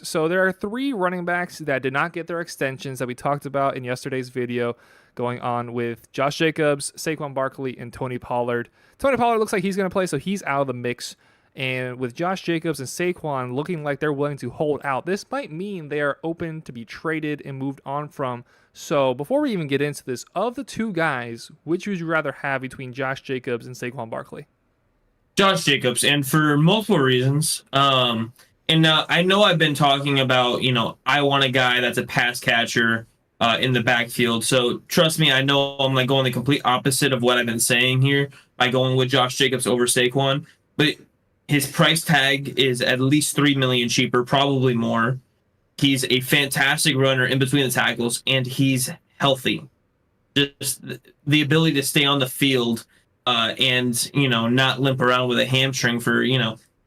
So there are three running backs that did not get their extensions that we talked about in yesterday's video, going on with Josh Jacobs, Saquon Barkley, and Tony Pollard. Tony Pollard looks like he's going to play, so he's out of the mix. And with Josh Jacobs and Saquon looking like they're willing to hold out, this might mean they are open to be traded and moved on from. So before we even get into this, of the two guys, which would you rather have between Josh Jacobs and Saquon Barkley? Josh Jacobs, and for multiple reasons. I know I've been talking about, I want a guy that's a pass catcher in the backfield. So trust me, I know I'm like going the complete opposite of what I've been saying here by going with Josh Jacobs over Saquon. But his price tag is at least $3 million cheaper, probably more. He's a fantastic runner in between the tackles, and he's healthy. Just the ability to stay on the field and not limp around with a hamstring for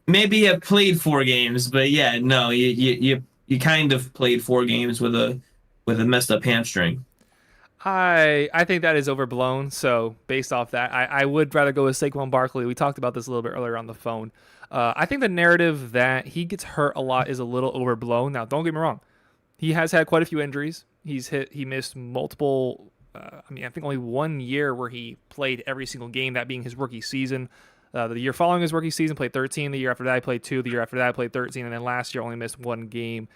maybe have played 4 games, but yeah, no, you kind of played 4 games with a messed up hamstring. I think that is overblown. So based off that, I would rather go with Saquon Barkley. We talked about this a little bit earlier on the phone. I think the narrative that he gets hurt a lot is a little overblown. Now, don't get me wrong. He has had quite a few injuries. He missed multiple. I think only 1 year where he played every single game, that being his rookie season. The year following his rookie season, played 13. The year after that, he played 2. The year after that, he played 13. And then last year, only missed 1 game.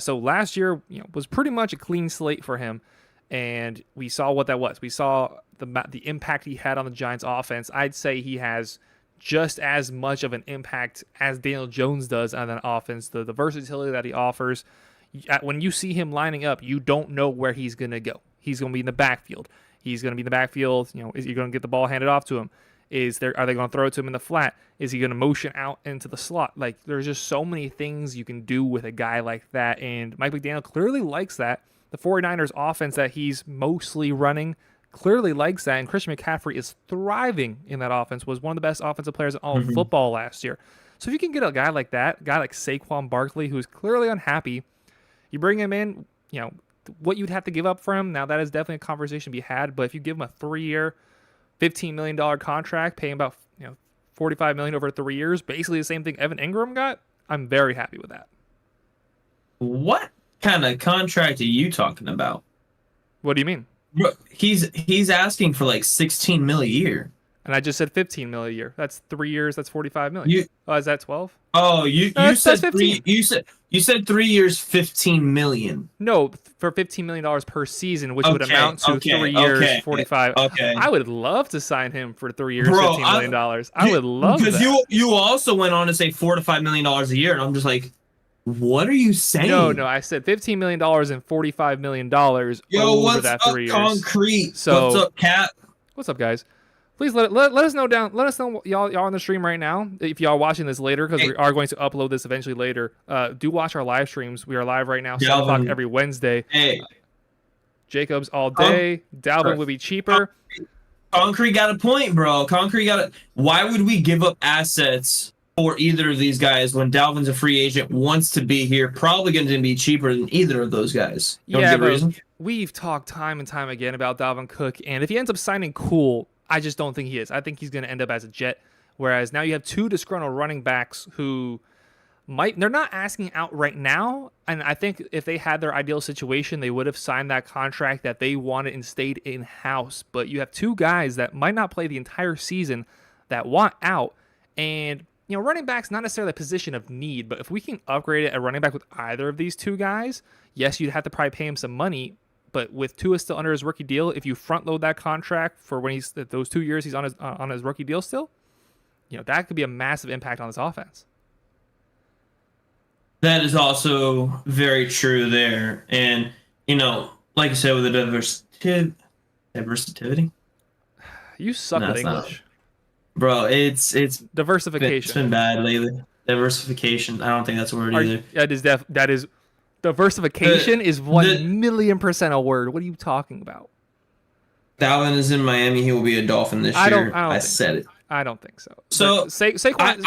So last year, was pretty much a clean slate for him. And we saw what that was. We saw the impact he had on the Giants' offense. I'd say he has just as much of an impact as Daniel Jones does on that offense. The versatility that he offers. When you see him lining up, you don't know where he's going to go. He's going to be in the backfield. He's going to be in the backfield. Is he going to get the ball handed off to him? Are they going to throw it to him in the flat? Is he going to motion out into the slot? Like, there's just so many things you can do with a guy like that, and Mike McDaniel clearly likes that. The 49ers offense that he's mostly running clearly likes that, and Christian McCaffrey is thriving in that offense, was one of the best offensive players in all of football last year. So if you can get a guy like that, a guy like Saquon Barkley, who's clearly unhappy, you bring him in, what you'd have to give up for him, now that is definitely a conversation to be had, but if you give him a 3-year, $15 million contract, paying about $45 million over 3 years, basically the same thing Evan Ingram got, I'm very happy with that. What kind of contract are you talking about? What do you mean? Bro, he's asking for like $16 million a year. And I just said $15 million a year. That's 3 years. That's $45 million. Is that 12? Oh, you said 3. You said 3 years, $15 million. No, for $15 million per season, which would amount to 3 years, 45. Okay. I would love to sign him for 3 years, $15 million. I would love that. Because you also went on to say $4 to $5 million a year, and I'm just like, what are you saying? No, I said $15 million and $45 million over that 3 years. Concrete? So, what's up, Cat? What's up, guys? Please let us know down. Let us know y'all on the stream right now. If y'all are watching this later, because we are going to upload this eventually later. Do watch our live streams. We are live right now, 7 o'clock every Wednesday. Hey, Jacobs all day. Dalvin would be cheaper. Concrete got a point, bro. Why would we give up assets for either of these guys when Dalvin's a free agent, wants to be here, probably going to be cheaper than either of those guys? We've talked time and time again about Dalvin Cook, and if he ends up signing, cool. I just don't think he is. I think he's going to end up as a Jet. Whereas now you have 2 disgruntled running backs who they're not asking out right now. And I think if they had their ideal situation, they would have signed that contract that they wanted and stayed in-house. But you have 2 guys that might not play the entire season that want out. And, running back's not necessarily a position of need, but if we can upgrade it at running back with either of these 2 guys, yes, you'd have to probably pay him some money. But with Tua still under his rookie deal, if you front load that contract for when those 2 years he's on his rookie deal still, that could be a massive impact on this offense. That is also very true there, and like you said, with the diversity. You suck at English, bro. It's diversification. It's been bad lately. Diversification. I don't think that's a word either. That is. Diversification is 1,000,000% a word. What are you talking about? Dalvin is in Miami. He will be a Dolphin this year. I said it. I don't think so. So Saquon, and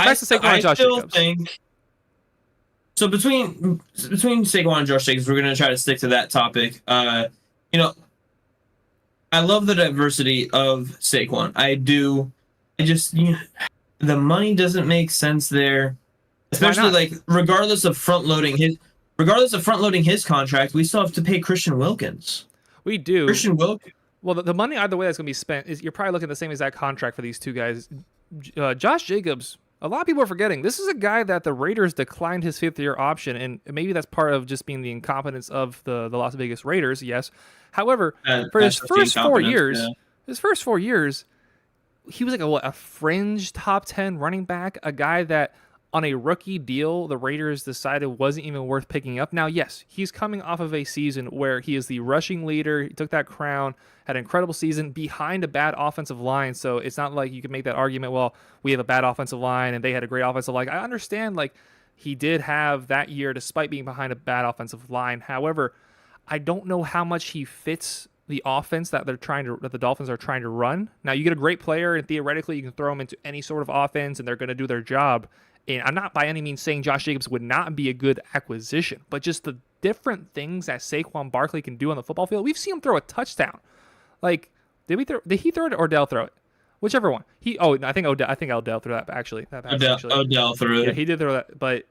Josh Jacobs. So between Saquon and Josh Jacobs, we're going to try to stick to that topic. I love the diversity of Saquon. I do. The money doesn't make sense there, especially regardless of front loading his. regardless of front loading his contract, we still have to pay Christian Wilkins. We do. Christian Wilkins. Well, the money either way that's going to be spent is you're probably looking at the same exact contract for these two guys. Josh Jacobs, a lot of people are forgetting this is a guy that the Raiders declined his 5th-year option, and maybe that's part of just being the incompetence of the Las Vegas Raiders. Yes, however, for his first 4 years, he was like a fringe top 10 running back, a guy that on a rookie deal the Raiders decided wasn't even worth picking up. Now, yes, he's coming off of a season where he is the rushing leader. He took that crown, had an incredible season behind a bad offensive line. So it's not like you can make that argument, well, we have a bad offensive line and they had a great offensive line. I understand like he did have that year despite being behind a bad offensive line. However, I don't know how much he fits the offense that the Dolphins are trying to run. Now, you get a great player and theoretically you can throw him into any sort of offense and they're going to do their job. And I'm not by any means saying Josh Jacobs would not be a good acquisition, but just the different things that Saquon Barkley can do on the football field. We've seen him throw a touchdown. Like, did he throw it or Odell throw it? Whichever one. I think Odell threw that actually. Odell threw it. Yeah, he did throw that, but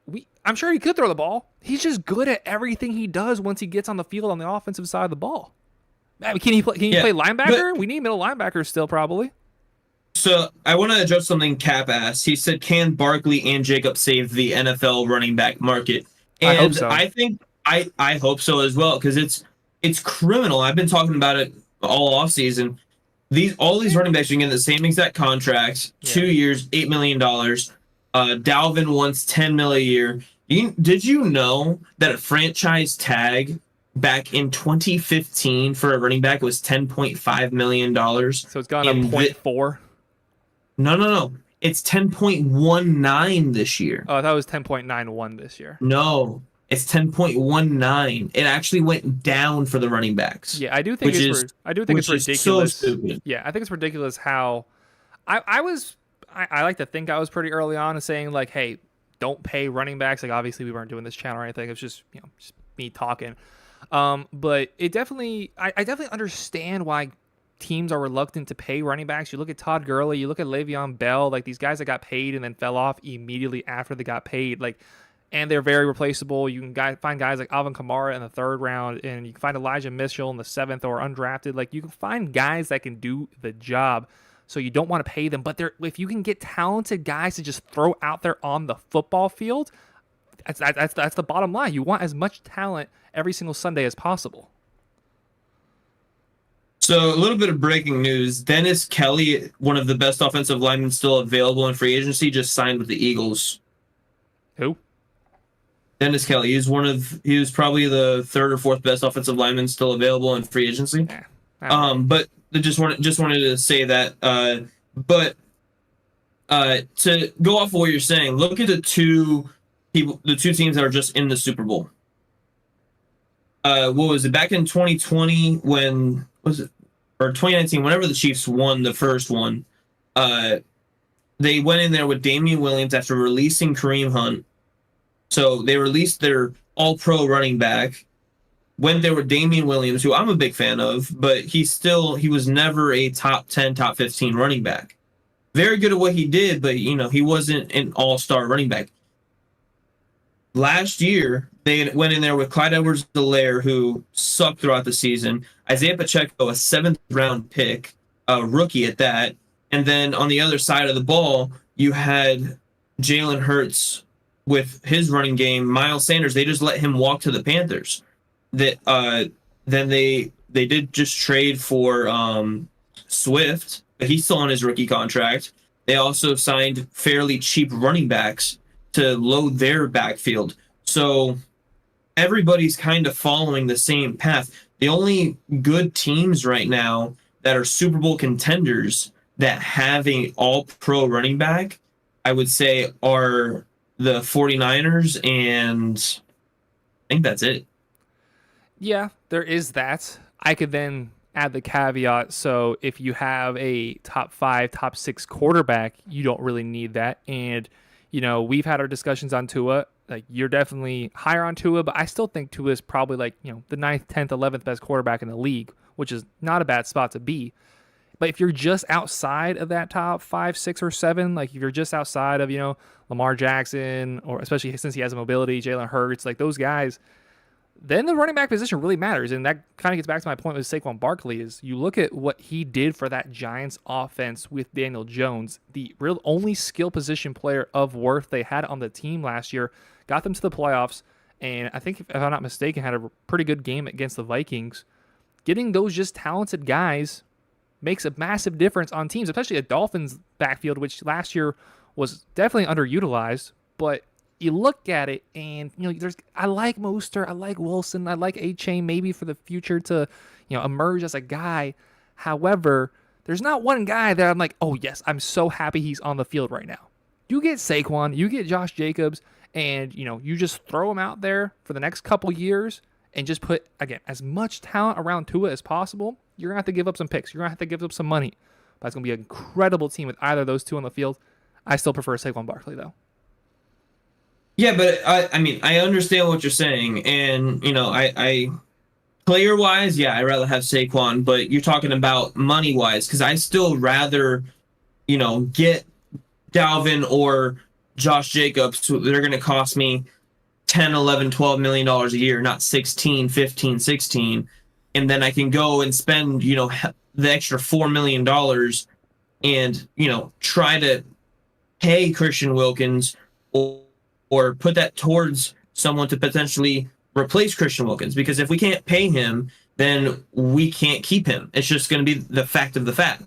I'm sure he could throw the ball. He's just good at everything he does once he gets on the field on the offensive side of the ball. I mean, can he play linebacker? We need middle linebackers still probably. So I want to address something Cap asked. He said, "Can Barkley and Jacob save the NFL running back market?" And I hope so. I think I hope so as well because it's criminal. I've been talking about it all off season. All these running backs are getting the same exact contracts, 2 years, $8 million. Dalvin wants $10 million a year. Did you know that a franchise tag back in 2015 for a running back was $10.5 million? So it's gone up 0.4. No. It's 10.19 this year. Oh, I thought it was 10.91 this year. No, it's 10.19. It actually went down for the running backs. Yeah, I do think it's ridiculous. So stupid. Yeah, I think it's ridiculous how I like to think I was pretty early on in saying like, hey, don't pay running backs. Like obviously we weren't doing this channel or anything. It's just just me talking. But it definitely I definitely understand why teams are reluctant to pay running backs. You look at Todd Gurley, you look at Le'Veon Bell, like these guys that got paid and then fell off immediately after they got paid, like, and they're very replaceable. You can find guys like Alvin Kamara in the 3rd round, and you can find Elijah Mitchell in the 7th or undrafted. Like you can find guys that can do the job, so you don't want to pay them. But if you can get talented guys to just throw out there on the football field, that's the bottom line. You want as much talent every single Sunday as possible. So a little bit of breaking news. Dennis Kelly, one of the best offensive linemen still available in free agency, just signed with the Eagles. Who? Dennis Kelly. He was probably the 3rd or 4th best offensive lineman still available in free agency. But just wanted to say that. But to go off of what you're saying, look at the two teams that are just in the Super Bowl. What was it back in 2020 when was it, or 2019? Whenever the Chiefs won the first one, they went in there with Damian Williams after releasing Kareem Hunt. So they released their All-Pro running back. Went there with Damian Williams, who I'm a big fan of, but he was never a top 10, top 15 running back. Very good at what he did, but he wasn't an all-star running back. Last year, they went in there with Clyde Edwards-Helaire, who sucked throughout the season. Isaiah Pacheco, a 7th-round pick, a rookie at that. And then on the other side of the ball, you had Jalen Hurts with his running game. Miles Sanders, they just let him walk to the Panthers. Then they did just trade for Swift, but he's still on his rookie contract. They also signed fairly cheap running backs to load their backfield. So everybody's kind of following the same path. The only good teams right now that are Super Bowl contenders that have an all-pro running back, I would say, are the 49ers, and I think that's it. Yeah, there is that. I could then add the caveat. So if you have a top 5, top 6 quarterback, you don't really need that. And we've had our discussions on Tua. Like you're definitely higher on Tua, but I still think Tua is probably like the 9th, 10th, 11th best quarterback in the league, which is not a bad spot to be. But if you're just outside of that top 5, 6, or 7, like if you're just outside of, Lamar Jackson, or especially since he has a mobility, Jalen Hurts, like those guys, then the running back position really matters. And that kind of gets back to my point with Saquon Barkley is you look at what he did for that Giants offense with Daniel Jones, the real only skill position player of worth they had on the team last year, got them to the playoffs. And I think, if I'm not mistaken, had a pretty good game against the Vikings. Getting those just talented guys makes a massive difference on teams, especially a Dolphins backfield, which last year was definitely underutilized. But you look at it, and I like Mostert, I like Wilson, I like A-Chain maybe for the future to emerge as a guy. However, there's not one guy that I'm like, oh yes, I'm so happy he's on the field right now. You get Saquon, you get Josh Jacobs, and you just throw them out there for the next couple years and just put, again, as much talent around Tua as possible. You're going to have to give up some picks. You're going to have to give up some money. But it's going to be an incredible team with either of those two on the field. I still prefer Saquon Barkley, though. Yeah, but I mean, I understand what you're saying. And, I player wise, yeah, I'd rather have Saquon. But you're talking about money wise, because I still rather, get Dalvin or Josh Jacobs. So they're going to cost me 10, 11, 12 million dollars a year, not 16, 15, 16. And then I can go and spend, the extra $4 million and, try to pay Christian Wilkins or put that towards someone to potentially replace Christian Wilkins. Because if we can't pay him, then we can't keep him. It's just going to be the fact of the fact.